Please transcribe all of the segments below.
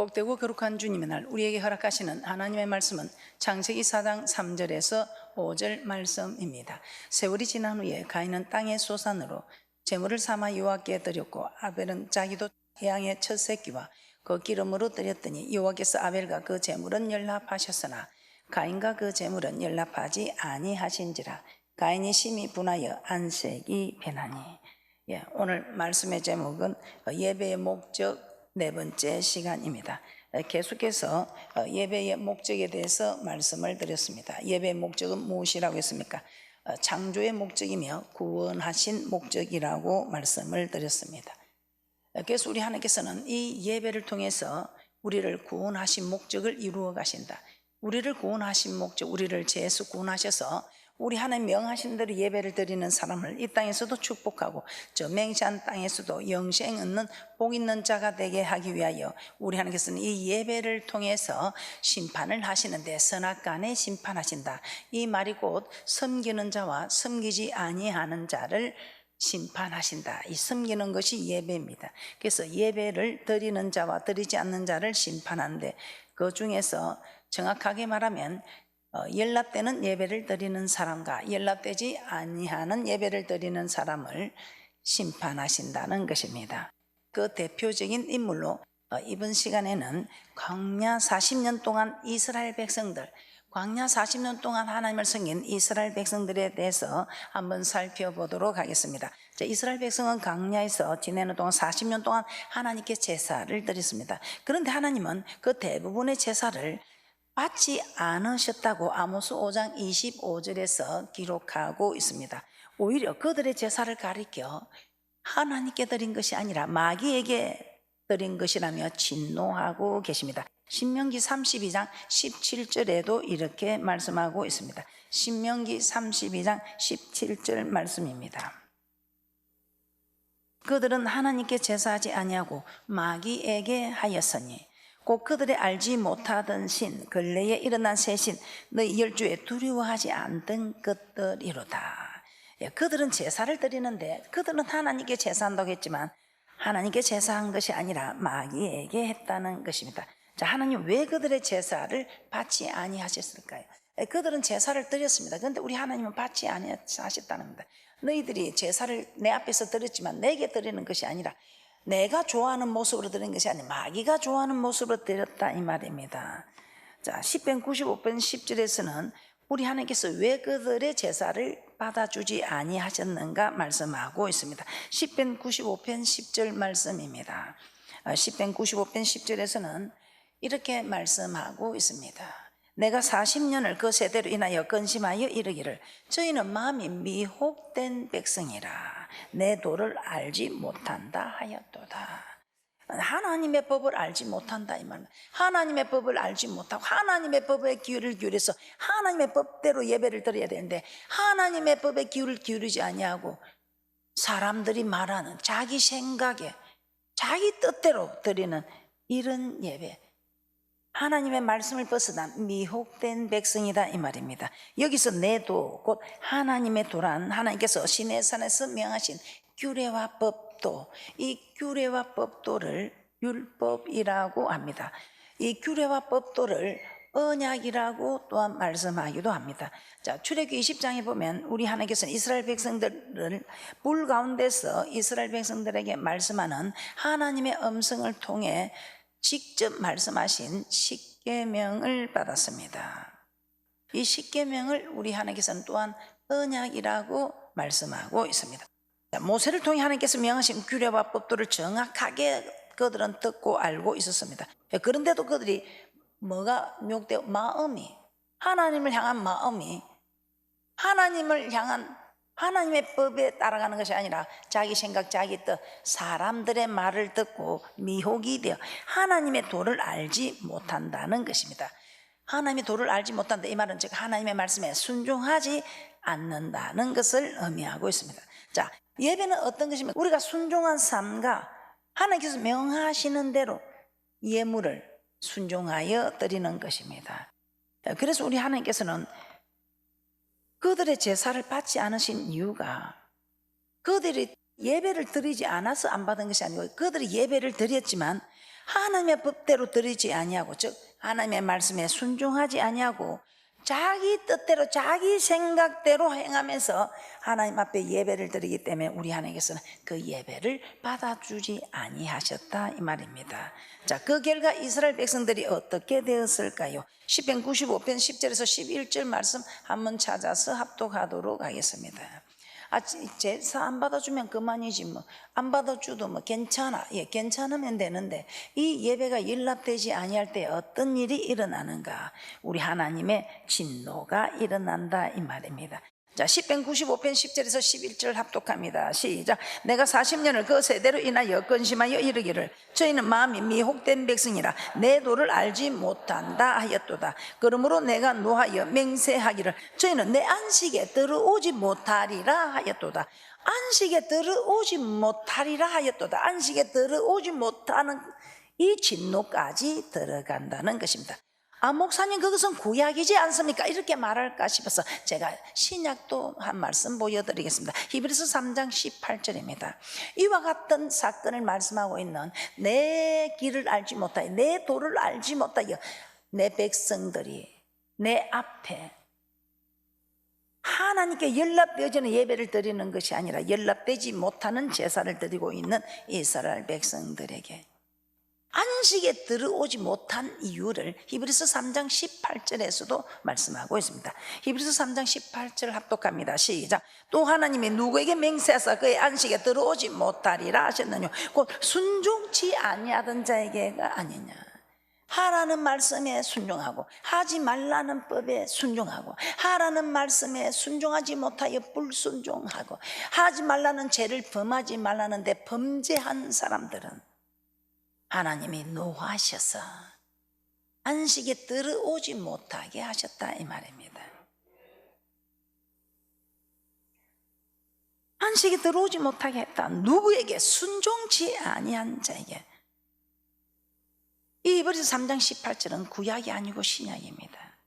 복되고 거룩한 주님의 날 우리에게 허락하시는 하나님의 말씀은 창세기 4장 3절에서 5절 말씀입니다. 세월이 지난 후에 가인은 땅의 소산으로 제물을 삼아 여호와께 드렸고 아벨은 자기도 양의 첫 새끼와 그 기름으로 드렸더니 여호와께서 아벨과 그 제물은 연락하셨으나 가인과 그 제물은 연락하지 아니하신지라. 가인이 심히 분하여 안색이 변하니. 오늘 말씀의 제목은 예배의 목적 네 번째 시간입니다. 계속해서 예배의 목적에 대해서 말씀을 드렸습니다. 예배의 목적은 무엇이라고 했습니까? 창조의 목적이며 구원하신 목적이라고 말씀을 드렸습니다. 그래서 우리 하나님께서는 이 예배를 통해서 우리를 구원하신 목적을 이루어 가신다. 우리를 구원하신 목적, 우리를 죄에서 구원하셔서 우리 하나님 명하신 대로 예배를 드리는 사람을 이 땅에서도 축복하고 저 맹세한 땅에서도 영생 얻는 복 있는 자가 되게 하기 위하여 우리 하나님께서는 이 예배를 통해서 심판을 하시는데 선악간에 심판하신다. 이 말이 곧 섬기는 자와 섬기지 아니하는 자를 심판하신다. 이 섬기는 것이 예배입니다. 그래서 예배를 드리는 자와 드리지 않는 자를 심판하는데 그 중에서 정확하게 말하면 연락되는 예배를 드리는 사람과 연락되지 아니하는 예배를 드리는 사람을 심판하신다는 것입니다. 그 대표적인 인물로 이번 시간에는 광야 40년 동안 이스라엘 백성들, 광야 40년 동안 하나님을 섬긴 이스라엘 백성들에 대해서 한번 살펴보도록 하겠습니다. 이스라엘 백성은 광야에서 지내는 동안 40년 동안 하나님께 제사를 드렸습니다. 그런데 하나님은 그 대부분의 제사를 받지 않으셨다고 아모스 5장 25절에서 기록하고 있습니다. 오히려 그들의 제사를 가리켜 하나님께 드린 것이 아니라 마귀에게 드린 것이라며 진노하고 계십니다. 신명기 32장 17절에도 이렇게 말씀하고 있습니다. 신명기 32장 17절 말씀입니다. 그들은 하나님께 제사하지 아니하고 마귀에게 하였으니 곧 그들의 알지 못하던 신, 근래에 일어난 새 신, 너희 열주에 두려워하지 않던 것들이로다. 그들은 제사를 드리는데 그들은 하나님께 제사한다고 했지만 하나님께 제사한 것이 아니라 마귀에게 했다는 것입니다. 자, 하나님 왜 그들의 제사를 받지 아니하셨을까요? 그들은 제사를 드렸습니다. 그런데 우리 하나님은 받지 아니하셨다는 겁니다. 너희들이 제사를 내 앞에서 드렸지만 내게 드리는 것이 아니라 내가 좋아하는 모습으로 드린 것이 아니라 마귀가 좋아하는 모습으로 드렸다 이 말입니다. 자, 시편 95편 10절에서는 우리 하나님께서 왜 그들의 제사를 받아주지 아니하셨는가 말씀하고 있습니다. 시편 95편 10절 말씀입니다. 시편 95편 10절에서는 이렇게 말씀하고 있습니다. 내가 40년을 그 세대로 인하여 근심하여 이르기를 저희는 마음이 미혹된 백성이라 내 도를 알지 못한다 하였도다. 하나님의 법을 알지 못한다 이 말입니다. 하나님의 법을 알지 못하고 하나님의 법에 귀를 기울여서 하나님의 법대로 예배를 드려야 되는데 하나님의 법에 귀를 기울이지 아니하고 사람들이 말하는 자기 생각에 자기 뜻대로 드리는 이런 예배, 하나님의 말씀을 벗어난 미혹된 백성이다 이 말입니다. 여기서 내도 곧 하나님의 도란 하나님께서 시내산에서 명하신 규례와 법도, 이 규례와 법도를 율법이라고 합니다. 이 규례와 법도를 언약이라고 또한 말씀하기도 합니다. 자, 출애굽기 20장에 보면 우리 하나님께서는 이스라엘 백성들을 불 가운데서 이스라엘 백성들에게 말씀하는 하나님의 음성을 통해 직접 말씀하신 십계명을 받았습니다. 이 십계명을 우리 하나님께서는 또한 언약이라고 말씀하고 있습니다. 모세를 통해 하나님께서 명하신 규례와 법도를 정확하게 그들은 듣고 알고 있었습니다. 그런데도 그들이 뭐가 미혹되어 마음이, 하나님을 향한 마음이 하나님을 향한 하나님의 법에 따라가는 것이 아니라 자기 생각, 자기 뜻, 사람들의 말을 듣고 미혹이 되어 하나님의 도를 알지 못한다는 것입니다. 하나님의 도를 알지 못한다 이 말은 즉 하나님의 말씀에 순종하지 않는다는 것을 의미하고 있습니다. 자, 예배는 어떤 것입니까? 우리가 순종한 삶과 하나님께서 명하시는 대로 예물을 순종하여 드리는 것입니다. 그래서 우리 하나님께서는 그들의 제사를 받지 않으신 이유가 그들이 예배를 드리지 않아서 안 받은 것이 아니고 그들이 예배를 드렸지만 하나님의 법대로 드리지 아니하고, 즉 하나님의 말씀에 순종하지 아니하고 자기 뜻대로 자기 생각대로 행하면서 하나님 앞에 예배를 드리기 때문에 우리 하나님께서는 그 예배를 받아주지 아니하셨다 이 말입니다. 자, 그 결과 이스라엘 백성들이 어떻게 되었을까요? 시편 95편 10절에서 11절 말씀 한번 찾아서 합독하도록 하겠습니다. 제사 안 받아주면 그만이지 뭐, 안 받아줘도 뭐 괜찮아, 예, 괜찮으면 되는데 이 예배가 연락되지 아니할 때 어떤 일이 일어나는가? 우리 하나님의 진노가 일어난다 이 말입니다. 자, 시편 95편 10절에서 11절 합독합니다. 시작. 내가 40년을 그 세대로 인하여 근심하여 이르기를 저희는 마음이 미혹된 백성이라 내 도를 알지 못한다 하였도다. 그러므로 내가 노하여 맹세하기를 저희는 내 안식에 들어오지 못하리라 하였도다. 안식에 들어오지 못하리라 하였도다. 안식에 들어오지 못하는 이 진노까지 들어간다는 것입니다. 아, 목사님 그것은 구약이지 않습니까? 이렇게 말할까 싶어서 제가 신약도 한 말씀 보여드리겠습니다. 히브리서 3장 18절입니다. 이와 같은 사건을 말씀하고 있는 내 길을 알지 못하여 내 도를 알지 못하여 내 백성들이 내 앞에 하나님께 연락되어지는 예배를 드리는 것이 아니라 연락되지 못하는 제사를 드리고 있는 이스라엘 백성들에게 안식에 들어오지 못한 이유를 히브리서 3장 18절에서도 말씀하고 있습니다. 히브리서 3장 18절 합독합니다. 시작. 또 하나님이 누구에게 맹세하사 그의 안식에 들어오지 못하리라 하셨느냐? 곧 순종치 아니하던 자에게가 아니냐. 하라는 말씀에 순종하고 하지 말라는 법에 순종하고 하라는 말씀에 순종하지 못하여 불순종하고 하지 말라는 죄를 범하지 말라는데 범죄한 사람들은 하나님이 노하셔서 안식에 들어오지 못하게 하셨다 이 말입니다. 안식에 들어오지 못하게 했다. 누구에게? 순종치 아니한 자에게. 이 히브리서 3장 18절은 구약이 아니고 신약입니다.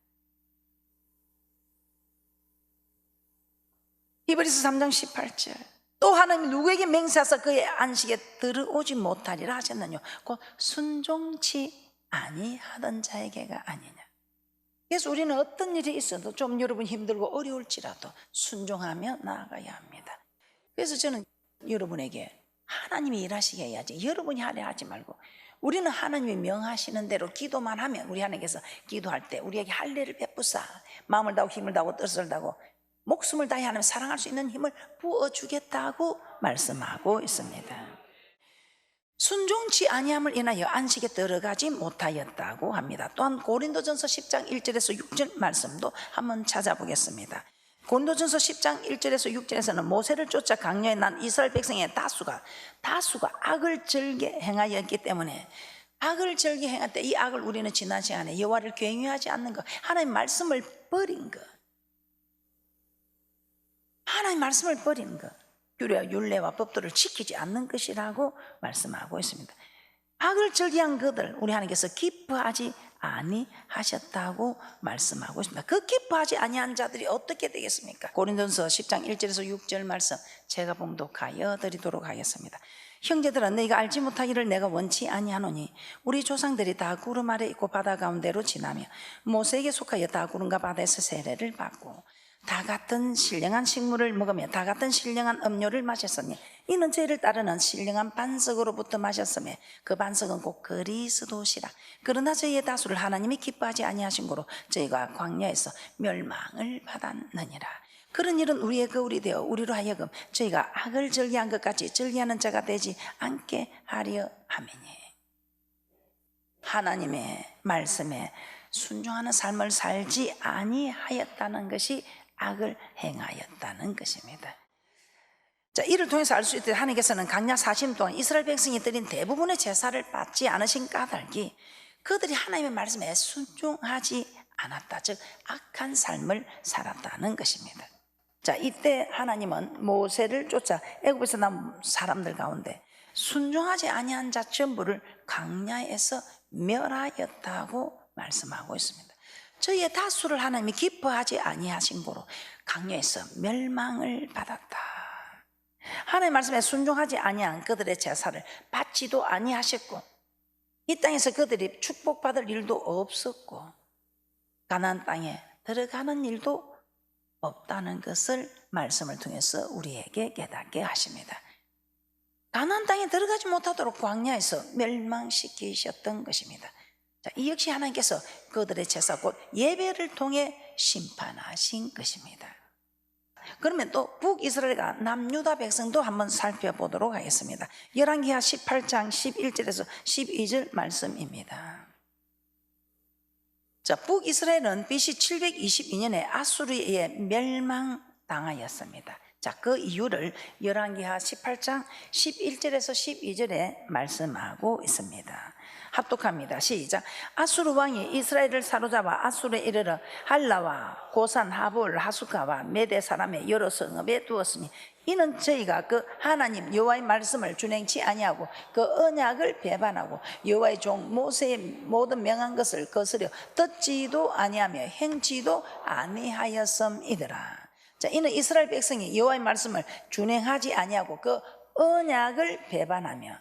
히브리서 3장 18절. 또 하나님이 누구에게 맹세하사 그의 안식에 들어오지 못하리라 하셨느냐? 곧 순종치 아니하던 자에게가 아니냐. 그래서 우리는 어떤 일이 있어도 좀 여러분 힘들고 어려울지라도 순종하며 나아가야 합니다. 그래서 저는 여러분에게 하나님이 일하시게 해야지 여러분이 하려 하지 말고 우리는 하나님이 명하시는 대로 기도만 하면 우리 하나님께서 기도할 때 우리에게 할례를 베푸사 마음을 다하고 힘을 다하고 뜻을 다하고 목숨을 다해 하나님 사랑할 수 있는 힘을 부어주겠다고 말씀하고 있습니다. 순종치 아니함을 인하여 안식에 들어가지 못하였다고 합니다. 또한 고린도전서 10장 1절에서 6절 말씀도 한번 찾아보겠습니다. 고린도전서 10장 1절에서 6절에서는 모세를 쫓아 강요해 난 이스라엘 백성의 다수가 악을 즐겨 행하였기 때문에 악을 즐겨 행할 때 이 악을 우리는 지난 시간에 여호와를 경외하지 않는 것, 하나님 말씀을 버린 것, 하나님 말씀을 버리는 것, 규례와 율례와 법도를 지키지 않는 것이라고 말씀하고 있습니다. 악을 즐기한 그들 우리 하나님께서 기뻐하지 아니하셨다고 말씀하고 있습니다. 그 기뻐하지 아니한 자들이 어떻게 되겠습니까? 고린도전서 10장 1절에서 6절 말씀 제가 봉독하여 드리도록 하겠습니다. 형제들아 너희가 알지 못하기를 내가 원치 아니하노니 우리 조상들이 다 구름 아래 있고 바다 가운데로 지나며 모세에게 속하여 다 구름과 바다에서 세례를 받고 다 같은 신령한 식물을 먹으며 다 같은 신령한 음료를 마셨으니 이는 죄를 따르는 신령한 반석으로부터 마셨으며 그 반석은 곧 그리스도시라. 그러나 저희의 다수를 하나님이 기뻐하지 아니하신 고로 저희가 광야에서 멸망을 받았느니라. 그런 일은 우리의 거울이 되어 우리로 하여금 저희가 악을 즐기한 것 같이 즐기하는 자가 되지 않게 하려 함이니. 하나님의 말씀에 순종하는 삶을 살지 아니하였다는 것이 악을 행하였다는 것입니다. 자, 이를 통해서 알 수 있듯 하나님께서는 광야 40년 동안 이스라엘 백성이 드린 대부분의 제사를 받지 않으신 까닭이 그들이 하나님의 말씀에 순종하지 않았다, 즉 악한 삶을 살았다는 것입니다. 자, 이때 하나님은 모세를 쫓아 애굽에서 난 사람들 가운데 순종하지 아니한 자 전부를 광야에서 멸하였다고 말씀하고 있습니다. 저희의 다수를 하나님이 기뻐하지 아니하신 고로 광야에서 멸망을 받았다. 하나님의 말씀에 순종하지 아니한 그들의 제사를 받지도 아니하셨고 이 땅에서 그들이 축복받을 일도 없었고 가나안 땅에 들어가는 일도 없다는 것을 말씀을 통해서 우리에게 깨닫게 하십니다. 가나안 땅에 들어가지 못하도록 광야에서 멸망시키셨던 것입니다. 자, 이 역시 하나님께서 그들의 제사 곧 예배를 통해 심판하신 것입니다. 그러면 또 북이스라엘과 남유다 백성도 한번 살펴보도록 하겠습니다. 열왕기하 18장 11절에서 12절 말씀입니다. 자, 북이스라엘은 BC 722년에 아수르에 의해 멸망당하였습니다. 자, 그 이유를 열왕기하 18장 11절에서 12절에 말씀하고 있습니다. 합독합니다. 시작. 아수르 왕이 이스라엘을 사로잡아 아수르에 이르러 할라와 고산, 하볼, 하수카와 메대 사람의 여러 성읍에 두었으니 이는 저희가 그 하나님 여호와의 말씀을 준행치 아니하고 그 언약을 배반하고 여호와의 종 모세의 모든 명한 것을 거스려 듣지도 아니하며 행지도 아니하였음이더라. 자, 이는 이스라엘 백성이 여호와의 말씀을 준행하지 아니하고 그 언약을 배반하며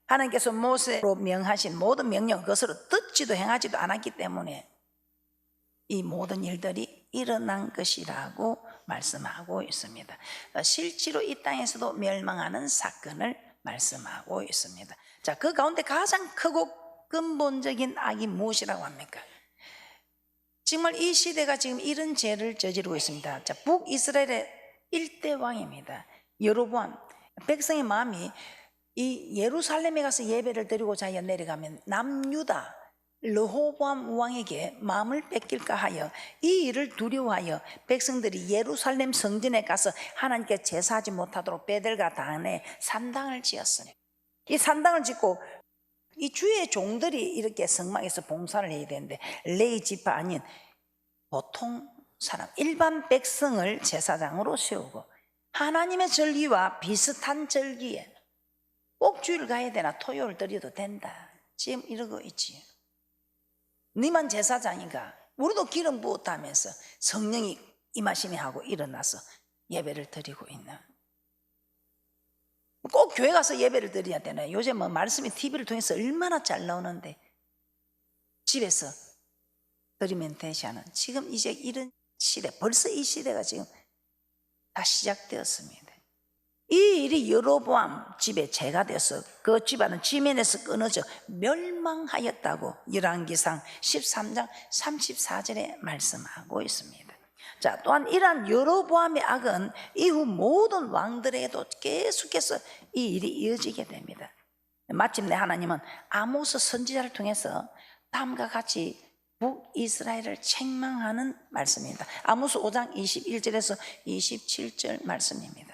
하나님께서 모세로 명하신 모든 명령 그것으로 듣지도 행하지도 않았기 때문에 이 모든 일들이 일어난 것이라고 말씀하고 있습니다. 실제로 이 땅에서도 멸망하는 사건을 말씀하고 있습니다. 자, 그 가운데 가장 크고 근본적인 악이 무엇이라고 합니까? 정말 이 시대가 지금 이런 죄를 저지르고 있습니다. 자, 북이스라엘의 일대 왕입니다. 여로보암. 백성의 마음이 이 예루살렘에 가서 예배를 드리고 자기가 내려가면 남유다 르호보암 왕에게 마음을 뺏길까 하여 이 일을 두려워하여 백성들이 예루살렘 성전에 가서 하나님께 제사하지 못하도록 베델과 단에 산당을 지었으니 이 산당을 짓고 이 주의 종들이 이렇게 성막에서 봉사를 해야 되는데 레위 지파 아닌 보통 사람 일반 백성을 제사장으로 세우고 하나님의 절기와 비슷한 절기에 꼭 주일 가야 되나 토요일 드려도 된다 지금 이러고 있지. 니만 제사장인가? 우리도 기름 부었다면서 성령이 임하시니 하고 일어나서 예배를 드리고 있는. 꼭 교회 가서 예배를 드려야 되나? 요즘 뭐 말씀이 TV를 통해서 얼마나 잘 나오는데 집에서 드리면 되지 않은 지금 이제 이런 시대, 벌써 이 시대가 지금 다 시작되었습니다. 이 일이 여로보암 집에 죄가 되어서 그 집안은 지면에서 끊어져 멸망하였다고 열왕기상 13장 34절에 말씀하고 있습니다. 자, 또한 이러한 여로보암의 악은 이후 모든 왕들에게도 계속해서 이 일이 이어지게 됩니다. 마침내 하나님은 아모스 선지자를 통해서 다음과 같이 북이스라엘을 책망하는 말씀입니다. 아모스 5장 21절에서 27절 말씀입니다.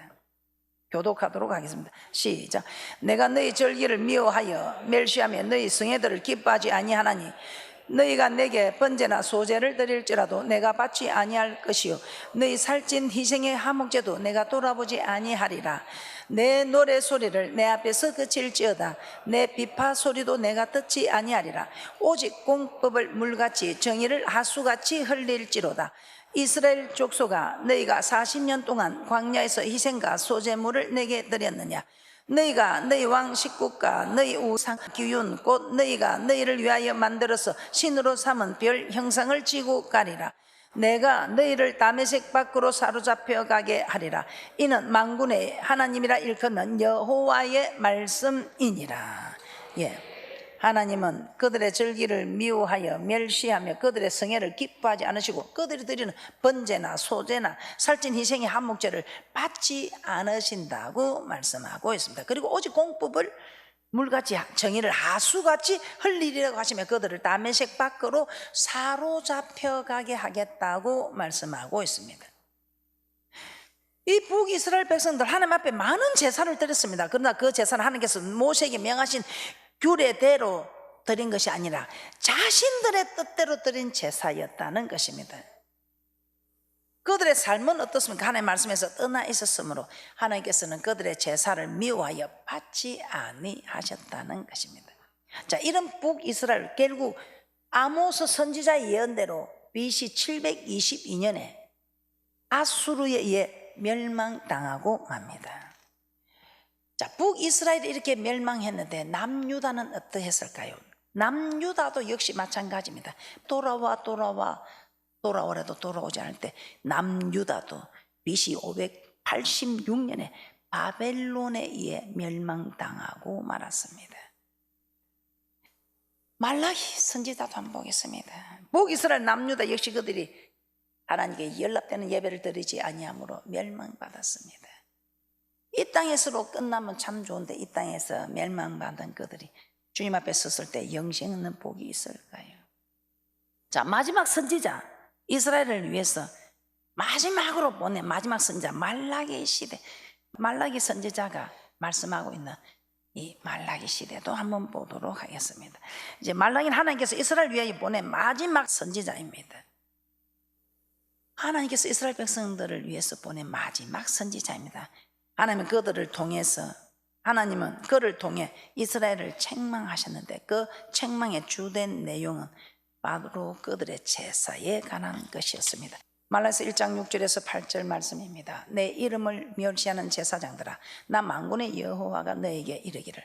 교독하도록 하겠습니다. 시작. 내가 너희 절기를 미워하여 멸시하며 너희 성회들을 기뻐하지 아니하나니 너희가 내게 번제나 소제를 드릴지라도 내가 받지 아니할 것이요 너희 살찐 희생의 화목제도 내가 돌아보지 아니하리라. 내 노래 소리를 내 앞에서 그칠지어다 내 비파 소리도 내가 듣지 아니하리라. 오직 공법을 물같이 정의를 하수같이 흘릴지로다. 이스라엘 족속아, 너희가 40년 동안 광야에서 희생과 소제물을 내게 드렸느냐? 너희가 너희 왕 식국과 너희 우상 기운 곧 너희가 너희를 위하여 만들어서 신으로 삼은 별 형상을 지고 가리라. 내가 너희를 다메섹 밖으로 사로잡혀 가게 하리라. 이는 만군의 하나님이라 일컫는 여호와의 말씀이니라. 예. 하나님은 그들의 절기를 미워하여 멸시하며 그들의 성회를 기뻐하지 않으시고 그들이 드리는 번제나 소제나 살찐 희생의 한목제를 받지 않으신다고 말씀하고 있습니다. 그리고 오직 공법을 물같이 정의를 하수같이 흘리리라고 하시며 그들을 다메섹 밖으로 사로잡혀 가게 하겠다고 말씀하고 있습니다. 이 북이스라엘 백성들 하나님 앞에 많은 제사를 드렸습니다. 그러나 그 제사는 하나님께서 모세에게 명하신 규례대로 드린 것이 아니라 자신들의 뜻대로 드린 제사였다는 것입니다. 그들의 삶은 어떻습니까? 하나님의 말씀에서 떠나 있었으므로 하나님께서는 그들의 제사를 미워하여 받지 아니하셨다는 것입니다. 자, 이런 북이스라엘 결국 아모스 선지자의 예언대로 BC 722년에 아수르에 의해 멸망당하고 맙니다. 자, 북이스라엘이 이렇게 멸망했는데 남유다는 어떠했을까요? 남유다도 역시 마찬가지입니다. 돌아오라도 돌아오지 않을 때 남유다도 BC 586년에 바벨론에 의해 멸망당하고 말았습니다. 말라기 선지자도 한번 보겠습니다. 북이스라엘 남유다 역시 그들이 하나님께 연락되는 예배를 드리지 아니함으로 멸망받았습니다. 이 땅에서로 끝나면 참 좋은데 이 땅에서 멸망받은 그들이 주님 앞에 섰을 때 영생 없는 복이 있을까요? 자, 마지막 선지자 이스라엘을 위해서 마지막으로 보낸 마지막 선지자 말라기 시대, 말라기 선지자가 말씀하고 있는 이 말라기 시대도 한번 보도록 하겠습니다. 이제 말라기는 하나님께서 이스라엘 위해 보낸 마지막 선지자입니다. 하나님께서 이스라엘 백성들을 위해서 보낸 마지막 선지자입니다. 하나님은 그들을 통해 이스라엘을 책망하셨는데 그 책망의 주된 내용은 바로 그들의 제사에 관한 것이었습니다. 말라기서 1장 6절에서 8절 말씀입니다. 내 이름을 멸시하는 제사장들아, 나 만군의 여호와가 너에게 이르기를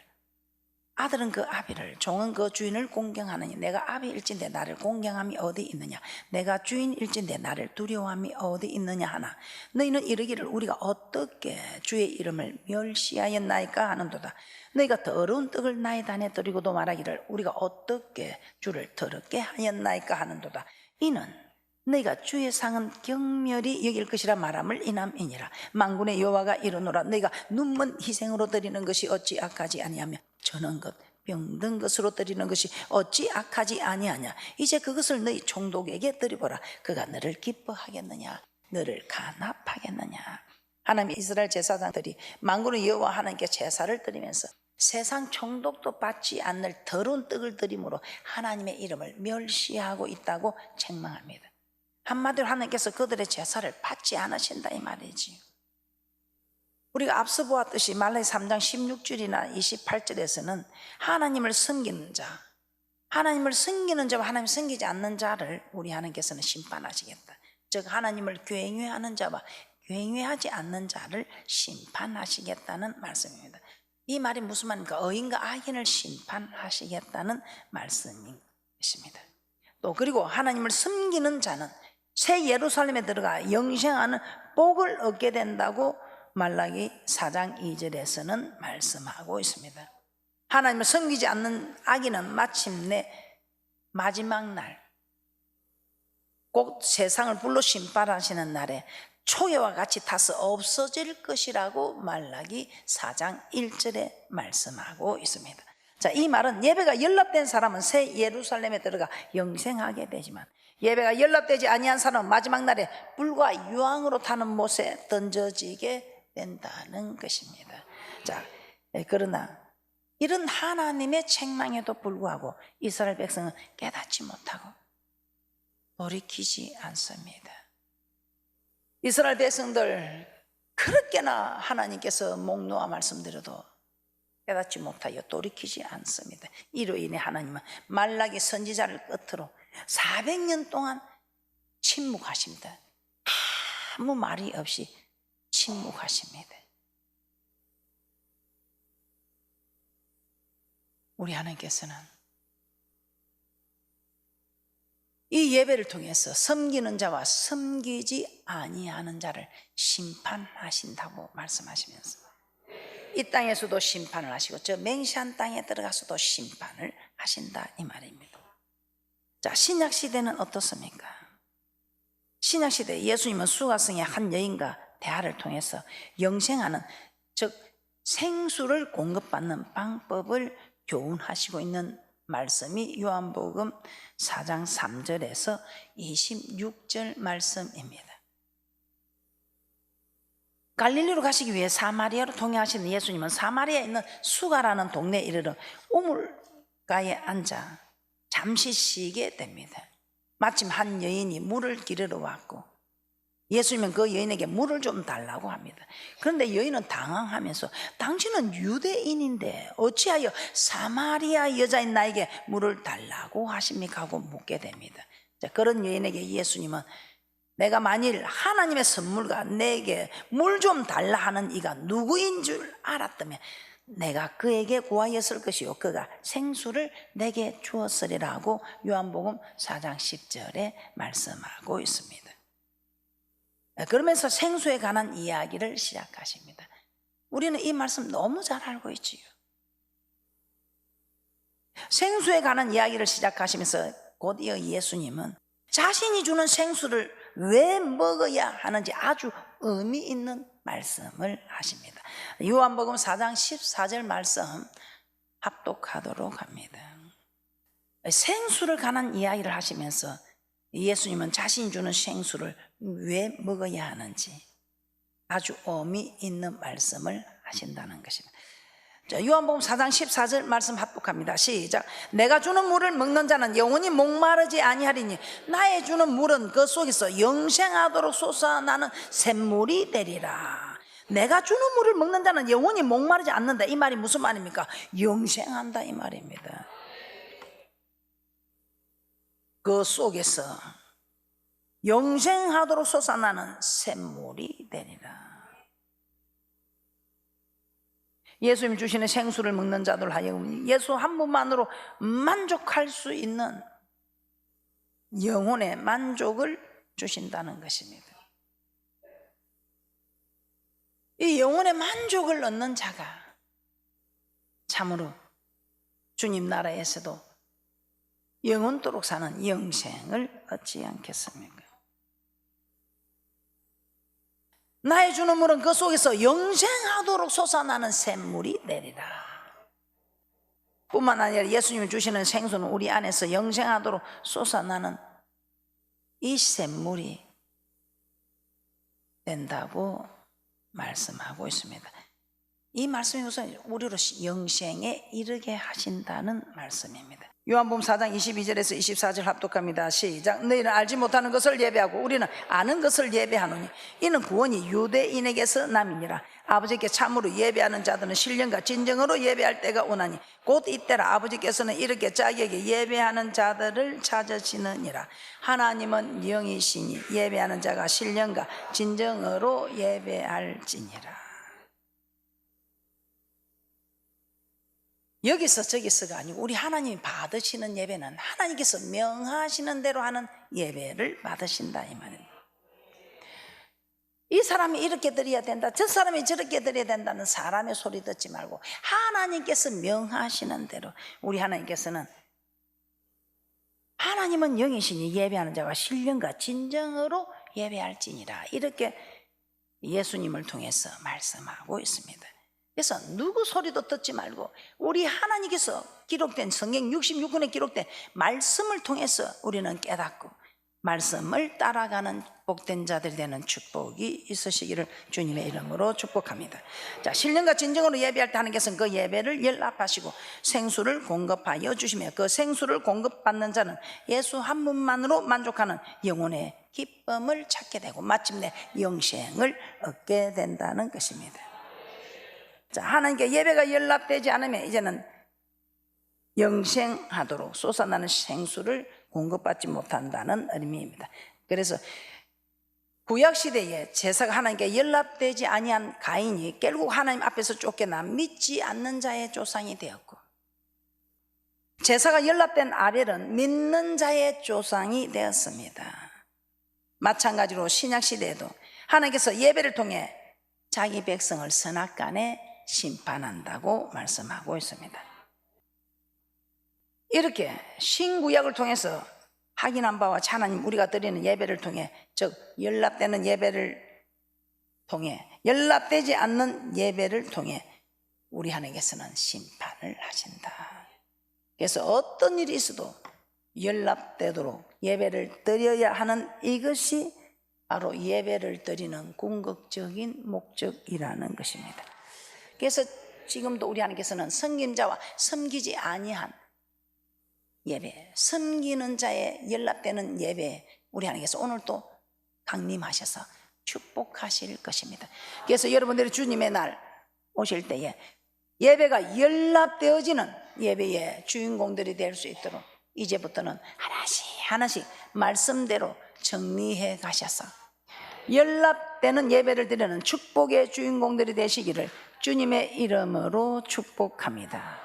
아들은 그 아비를, 종은 그 주인을 공경하느니 내가 아비일진데 나를 공경함이 어디 있느냐, 내가 주인일진데 나를 두려워함이 어디 있느냐 하나, 너희는 이르기를 우리가 어떻게 주의 이름을 멸시하였나이까 하는도다. 너희가 더러운 떡을 나의 단에 드리고도 말하기를 우리가 어떻게 주를 더럽게 하였나이까 하는도다. 이는 너희가 주의 상은 경멸히 여길 것이라 말함을 인함이니라. 만군의 여호와가 이르노라, 너희가 눈먼 희생으로 드리는 것이 어찌 악하지 아니하며 저는 것 병든 것으로 드리는 것이 어찌 악하지 아니하냐. 이제 그것을 너희 총독에게 드리보라. 그가 너를 기뻐하겠느냐, 너를 간합하겠느냐. 하나님 이스라엘 제사장들이 만군의 여호와 하나님께 제사를 드리면서 세상 총독도 받지 않을 더러운 떡을 드림으로 하나님의 이름을 멸시하고 있다고 책망합니다. 한마디로 하나님께서 그들의 제사를 받지 않으신다 이 말이지. 우리가 앞서 보았듯이 말라기 3장 16절이나 28절에서는 하나님을 섬기는 자와 하나님 섬기지 않는 자를 우리 하나님께서는 심판하시겠다. 즉 하나님을 경외하는 자와 경외하지 않는 자를 심판하시겠다는 말씀입니다. 이 말이 무슨 말입니까? 의인과 악인을 심판하시겠다는 말씀입니다. 또 그리고 하나님을 섬기는 자는 새 예루살렘에 들어가 영생하는 복을 얻게 된다고 말라기 4장 2절에서는 말씀하고 있습니다. 하나님을 섬기지 않는 악인은 마침내 마지막 날, 곧 세상을 불로 심판하시는 날에 초예와 같이 타서 없어질 것이라고 말라기 4장 1절에 말씀하고 있습니다. 자, 이 말은 예배가 연락된 사람은 새 예루살렘에 들어가 영생하게 되지만 예배가 연락되지 아니한 사람은 마지막 날에 불과 유황으로 타는 못에 던져지게 된다는 것입니다. 자, 그러나 이런 하나님의 책망에도 불구하고 이스라엘 백성은 깨닫지 못하고 돌이키지 않습니다. 이스라엘 백성들 그렇게나 하나님께서 목 놓아 말씀드려도 깨닫지 못하여 돌이키지 않습니다. 이로 인해 하나님은 말라기 선지자를 끝으로 400년 동안 침묵하십니다. 아무 말이 없이 침묵하십니다. 우리 하나님께서는 이 예배를 통해서 섬기는 자와 섬기지 아니하는 자를 심판하신다고 말씀하시면서 이 땅에서도 심판을 하시고 저 맹세한 땅에 들어가서도 심판을 하신다 이 말입니다. 자, 신약 시대는 어떻습니까? 신약 시대 예수님은 수가성의 한 여인과 대화를 통해서 영생하는, 즉 생수를 공급받는 방법을 교훈하시고 있는 말씀이 요한복음 4장 3절에서 26절 말씀입니다. 갈릴리로 가시기 위해 사마리아로 통행하시는 예수님은 사마리아에 있는 수가라는 동네에 이르러 우물가에 앉아 잠시 쉬게 됩니다. 마침 한 여인이 물을 기르러 왔고 예수님은 그 여인에게 물을 좀 달라고 합니다. 그런데 여인은 당황하면서 당신은 유대인인데 어찌하여 사마리아 여자인 나에게 물을 달라고 하십니까? 하고 묻게 됩니다. 자, 그런 여인에게 예수님은 내가 만일 하나님의 선물과 내게 물 좀 달라 하는 이가 누구인 줄 알았다면 내가 그에게 구하였을 것이요 그가 생수를 내게 주었으리라고 요한복음 4장 10절에 말씀하고 있습니다. 그러면서 생수에 관한 이야기를 시작하십니다. 우리는 이 말씀 너무 잘 알고 있지요. 생수에 관한 이야기를 시작하시면서 곧이어 예수님은 자신이 주는 생수를 왜 먹어야 하는지 아주 의미 있는 말씀을 하십니다. 요한복음 4장 14절 말씀 합독하도록 합니다. 생수를 관한 이야기를 하시면서 예수님은 자신이 주는 생수를 왜 먹어야 하는지 아주 의미 있는 말씀을 하신다는 것입니다. 자, 요한복음 4장 14절 말씀 합독합니다. 시작. 내가 주는 물을 먹는 자는 영원히 목마르지 아니하리니 나의 주는 물은 그 속에서 영생하도록 솟아나는 샘물이 되리라. 내가 주는 물을 먹는 자는 영원히 목마르지 않는다. 이 말이 무슨 말입니까? 영생한다 이 말입니다. 그 속에서 영생하도록 솟아나는 샘물이 되리라. 예수님 주시는 생수를 먹는 자들 하여금 예수 한 분만으로 만족할 수 있는 영혼의 만족을 주신다는 것입니다. 이 영혼의 만족을 얻는 자가 참으로 주님 나라에서도 영원토록 사는 영생을 얻지 않겠습니까? 나의 주는 물은 그 속에서 영생하도록 솟아나는 샘물이 내리라. 뿐만 아니라 예수님이 주시는 생수는 우리 안에서 영생하도록 솟아나는 이 샘물이 된다고 말씀하고 있습니다. 이 말씀이 우선 우리로 영생에 이르게 하신다는 말씀입니다. 요한복음 4장 22절에서 24절 합독합니다. 시작. 너희는 알지 못하는 것을 예배하고 우리는 아는 것을 예배하노니 이는 구원이 유대인에게서 남이니라. 아버지께 참으로 예배하는 자들은 신령과 진정으로 예배할 때가 오나니 곧 이때라. 아버지께서는 이렇게 자기에게 예배하는 자들을 찾으시느니라. 하나님은 영이시니 예배하는 자가 신령과 진정으로 예배할지니라. 여기서 저기서가 아니고 우리 하나님이 받으시는 예배는 하나님께서 명하시는 대로 하는 예배를 받으신다 이 말입니다. 이 사람이 이렇게 드려야 된다, 저 사람이 저렇게 드려야 된다는 사람의 소리 듣지 말고 하나님께서 명하시는 대로, 우리 하나님께서는 하나님은 영이시니 예배하는 자가 신령과 진정으로 예배할지니라, 이렇게 예수님을 통해서 말씀하고 있습니다. 그래서 누구 소리도 듣지 말고 우리 하나님께서 기록된 성경 66권에 기록된 말씀을 통해서 우리는 깨닫고 말씀을 따라가는 복된 자들이 되는 축복이 있으시기를 주님의 이름으로 축복합니다. 자, 신령과 진정으로 예배할 때 하나님께서는 그 예배를 연락하시고 생수를 공급하여 주시며 그 생수를 공급받는 자는 예수 한 분만으로 만족하는 영혼의 기쁨을 찾게 되고 마침내 영생을 얻게 된다는 것입니다. 자, 하나님께 예배가 연락되지 않으면 이제는 영생하도록 솟아나는 생수를 공급받지 못한다는 의미입니다. 그래서 구약시대에 제사가 하나님께 연락되지 아니한 가인이 결국 하나님 앞에서 쫓겨나 믿지 않는 자의 조상이 되었고, 제사가 연락된 아벨은 믿는 자의 조상이 되었습니다. 마찬가지로 신약시대에도 하나님께서 예배를 통해 자기 백성을 선악간에 심판한다고 말씀하고 있습니다. 이렇게 신구약을 통해서 확인한 바와 하나님 우리가 드리는 예배를 통해, 즉 연락되는 예배를 통해, 연락되지 않는 예배를 통해 우리 하나님께서는 심판을 하신다. 그래서 어떤 일이 있어도 연락되도록 예배를 드려야 하는 이것이 바로 예배를 드리는 궁극적인 목적이라는 것입니다. 그래서 지금도 우리 하나님께서는 섬김자와 섬기지 아니한 예배, 섬기는 자의 연락되는 예배, 우리 하나님께서 오늘도 강림하셔서 축복하실 것입니다. 그래서 여러분들이 주님의 날 오실 때에 예배가 연락되어지는 예배의 주인공들이 될 수 있도록 이제부터는 하나씩 하나씩 말씀대로 정리해 가셔서 연락되는 예배를 드리는 축복의 주인공들이 되시기를 주님의 이름으로 축복합니다.